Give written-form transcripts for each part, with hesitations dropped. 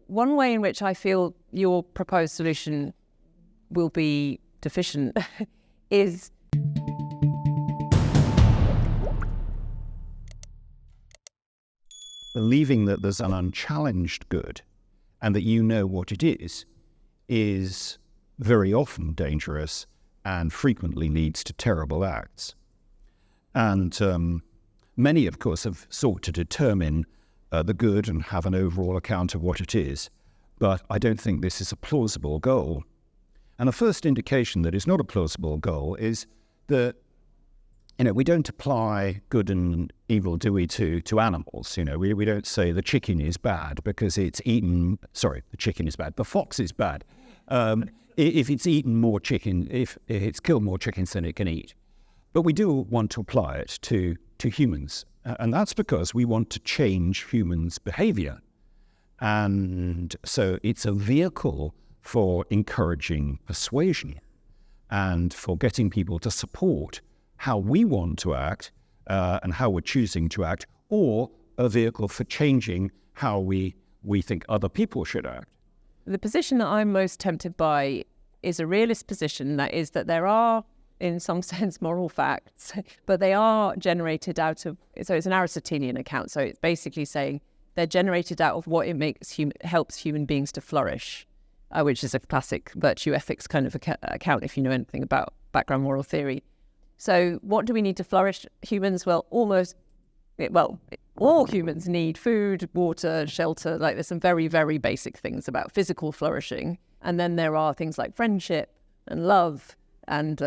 one way in which I feel your proposed solution will be deficient is believing that there's an unchallenged good and that you know what it is very often dangerous and frequently leads to terrible acts. And many, of course, have sought to determine the good and have an overall account of what it is, but I don't think this is a plausible goal. And the first indication that it's not a plausible goal is that, we don't apply good and evil, do we, to animals? We don't say the chicken is bad because it's eaten, the chicken is bad, the fox is bad. If it's eaten more chicken, if it's killed more chickens than it can eat. But we do want to apply it to humans. And that's because we want to change humans' behavior. And so it's a vehicle for encouraging persuasion and for getting people to support how we want to act and how we're choosing to act, or a vehicle for changing how we think other people should act. The position that I'm most tempted by is a realist position, that is that there are, in some sense, moral facts, but they are generated out of, so it's an Aristotelian account, so it's basically saying they're generated out of what it helps human beings to flourish, which is a classic virtue ethics kind of account if you know anything about background moral theory. So what do we need to flourish? Humans, all humans need food, water, shelter. Like, there's some very, very basic things about physical flourishing. And then there are things like friendship and love and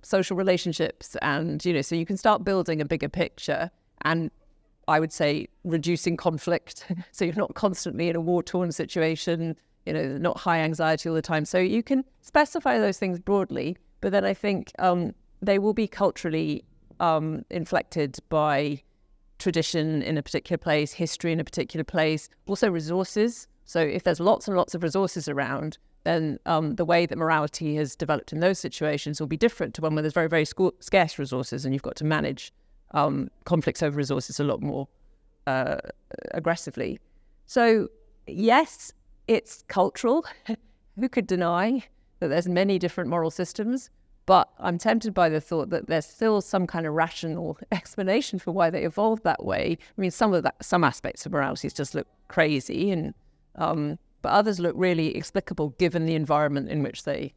social relationships. And, so you can start building a bigger picture and, I would say, reducing conflict. So you're not constantly in a war-torn situation, not high anxiety all the time. So you can specify those things broadly, but then I think they will be culturally inflected by tradition in a particular place, history in a particular place, also resources. So if there's lots and lots of resources around, then the way that morality has developed in those situations will be different to one where there's very, very scarce resources and you've got to manage conflicts over resources a lot more aggressively. So yes, it's cultural. Who could deny that there's many different moral systems? But I'm tempted by the thought that there's still some kind of rational explanation for why they evolved that way. I mean, some aspects of morality just look crazy, and but others look really explicable given the environment in which they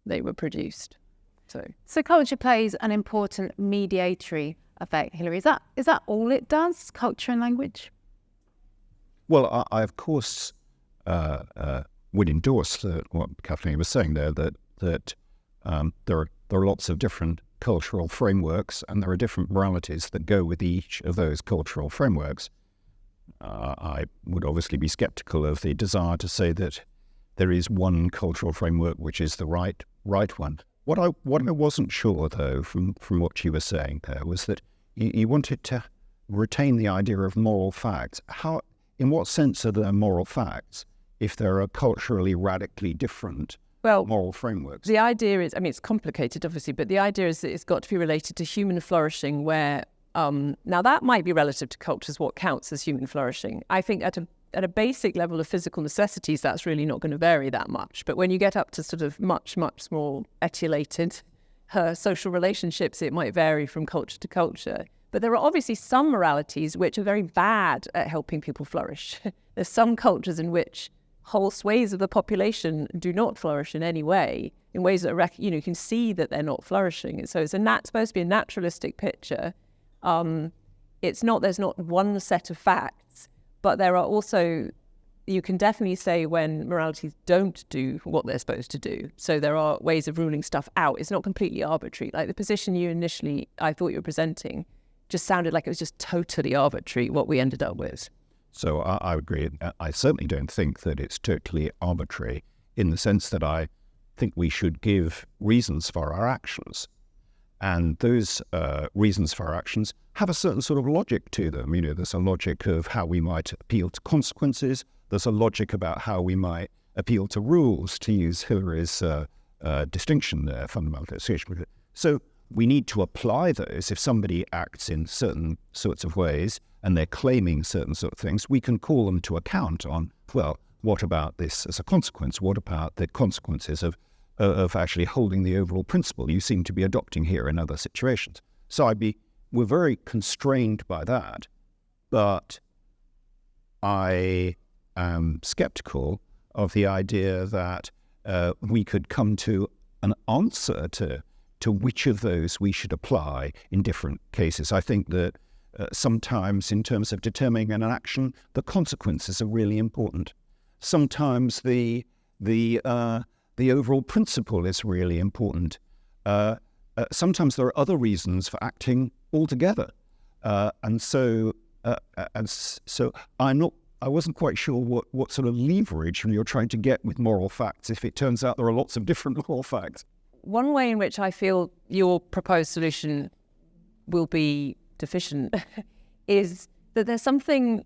were produced. So culture plays an important mediatory effect, Hilary. Is that all it does, culture and language? Well, I of course would endorse what Kathleen was saying there, that there are lots of different cultural frameworks and there are different moralities that go with each of those cultural frameworks. I would obviously be skeptical of the desire to say that there is one cultural framework which is the right one. What I wasn't sure, though, from what you were saying there, was that you wanted to retain the idea of moral facts. In what sense are there moral facts if there are culturally radically different moral frameworks? The idea is, it's complicated, obviously, but the idea is that it's got to be related to human flourishing, where, now that might be relative to cultures, what counts as human flourishing. I think at a basic level of physical necessities, that's really not going to vary that much. But when you get up to sort of much, much more etiolated social relationships, it might vary from culture to culture. But there are obviously some moralities which are very bad at helping people flourish. There's some cultures in which whole swathes of the population do not flourish in any way, in ways that you can see that they're not flourishing. And so it's supposed to be a naturalistic picture. There's not one set of facts, but there are also, you can definitely say when moralities don't do what they're supposed to do. So there are ways of ruling stuff out. It's not completely arbitrary. Like the position I thought you were presenting, just sounded like it was just totally arbitrary what we ended up with. So I agree. I certainly don't think that it's totally arbitrary, in the sense that I think we should give reasons for our actions. And those reasons for our actions have a certain sort of logic to them. There's a logic of how we might appeal to consequences. There's a logic about how we might appeal to rules, to use Hilary's distinction there, fundamental association. So we need to apply those. If somebody acts in certain sorts of ways and they're claiming certain sort of things, we can call them to account on, what about this as a consequence? What about the consequences of actually holding the overall principle you seem to be adopting here in other situations? So we're very constrained by that, but I am skeptical of the idea that we could come to an answer to which of those we should apply in different cases. I think that sometimes in terms of determining an action, the consequences are really important. Sometimes the overall principle is really important. Sometimes there are other reasons for acting altogether, and so I wasn't quite sure what sort of leverage you're trying to get with moral facts if it turns out there are lots of different moral facts. One way in which I feel your proposed solution will be deficient is that there's something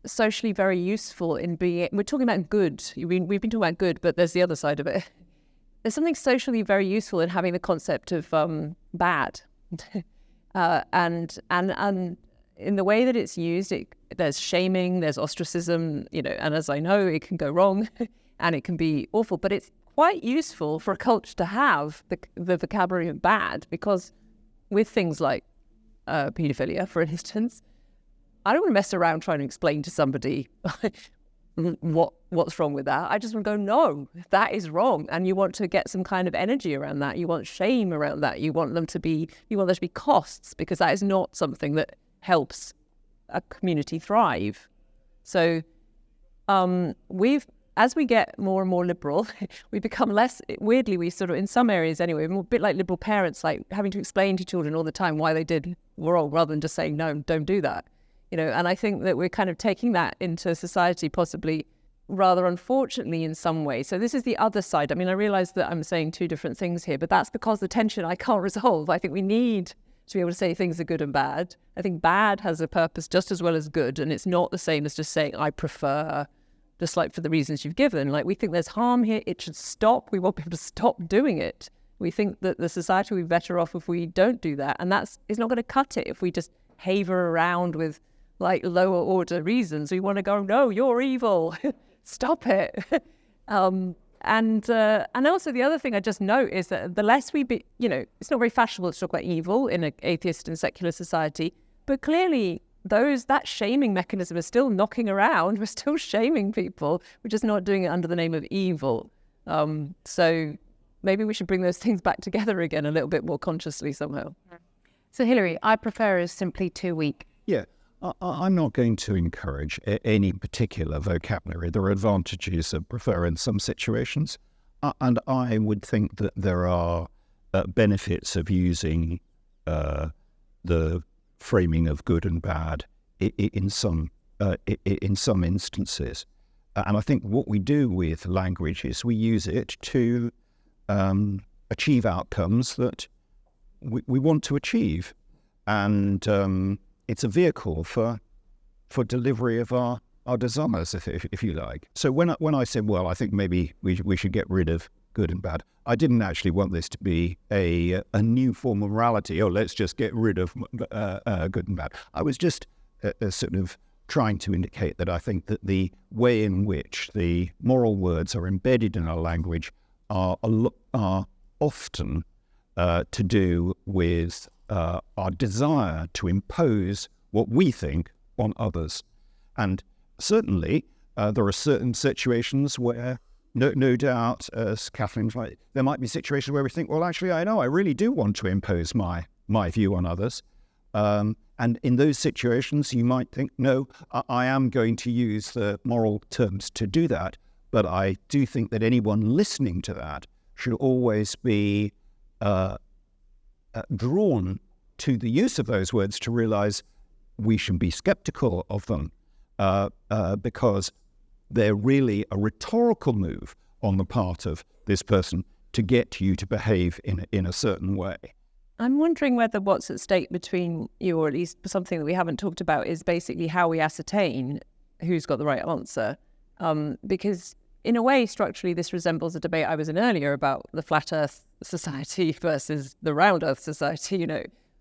socially very useful in being... We're talking about good. We've been talking about good, but there's the other side of it. There's something socially very useful in having the concept of bad. And in the way that it's used, there's shaming, there's ostracism, and as I know, it can go wrong and it can be awful, but it's quite useful for a culture to have the vocabulary of bad, because with things like paedophilia, for instance, I don't want to mess around trying to explain to somebody what's wrong with that. I just want to go, no, that is wrong. And you want to get some kind of energy around that. You want shame around that. You want there to be costs, because that is not something that helps a community thrive. So as we get more and more liberal, we become less, weirdly, we sort of, in some areas anyway, we're a bit like liberal parents, like having to explain to children all the time why they did wrong, rather than just saying, no, don't do that. And I think that we're kind of taking that into society, possibly rather unfortunately in some way. So this is the other side. I mean, I realize that I'm saying two different things here, but that's because the tension I can't resolve. I think we need to be able to say things are good and bad. I think bad has a purpose just as well as good, and it's not the same as just saying I prefer, just like for the reasons you've given. Like, we think there's harm here, it should stop. We want people to stop doing it. We think that the society will be better off if we don't do that, and it's not going to cut it if we just haver around with like lower order reasons. We want to go, no, you're evil, stop it. And also the other thing I just note is that the less we be, it's not very fashionable to talk about evil in an atheist and secular society, but clearly that shaming mechanism is still knocking around. We're still shaming people. We're just not doing it under the name of evil. So maybe we should bring those things back together again a little bit more consciously somehow. So Hilary, I prefer is simply too weak. Yeah. I'm not going to encourage any particular vocabulary. There are advantages of prefer in some situations, and I would think that there are benefits of using the framing of good and bad in some instances. And I think what we do with language is we use it to achieve outcomes that we want to achieve, and it's a vehicle for delivery of our desires, if you like. So when I said, well, I think maybe we should get rid of good and bad, I didn't actually want this to be a new form of morality. Oh, let's just get rid of good and bad. I was just sort of trying to indicate that I think that the way in which the moral words are embedded in our language are often to do with our desire to impose what we think on others. And certainly there are certain situations where no doubt, as Kathleen's right, there might be situations where we think, well, actually, I really do want to impose my view on others. And in those situations, you might think, no, I am going to use the moral terms to do that. But I do think that anyone listening to that should always be drawn to the use of those words to realize we should be skeptical of them because they're really a rhetorical move on the part of this person to get you to behave in a certain way. I'm wondering whether what's at stake between you, or at least something that we haven't talked about, is basically how we ascertain who's got the right answer. Because in a way, structurally, this resembles a debate I was in earlier about the flat Earth society versus the round Earth society.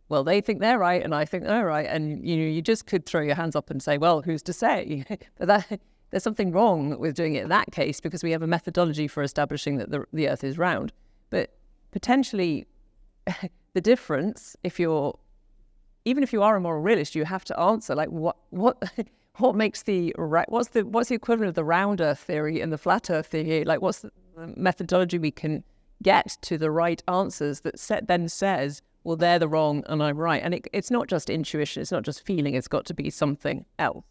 Well, they think they're right and I think they're right. And, you just could throw your hands up and say, well, who's to say? But there's something wrong with doing it in that case because we have a methodology for establishing that the Earth is round. But potentially the difference, even if you are a moral realist, you have to answer like what makes what's the equivalent of the round Earth theory and the flat Earth theory? Like what's the methodology we can get to the right answers that then says, well, they're the wrong and I'm right. And it's not just intuition, it's not just feeling, it's got to be something else.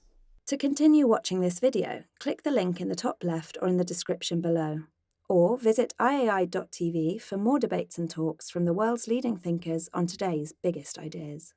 To continue watching this video, click the link in the top left or in the description below. Or visit iai.tv for more debates and talks from the world's leading thinkers on today's biggest ideas.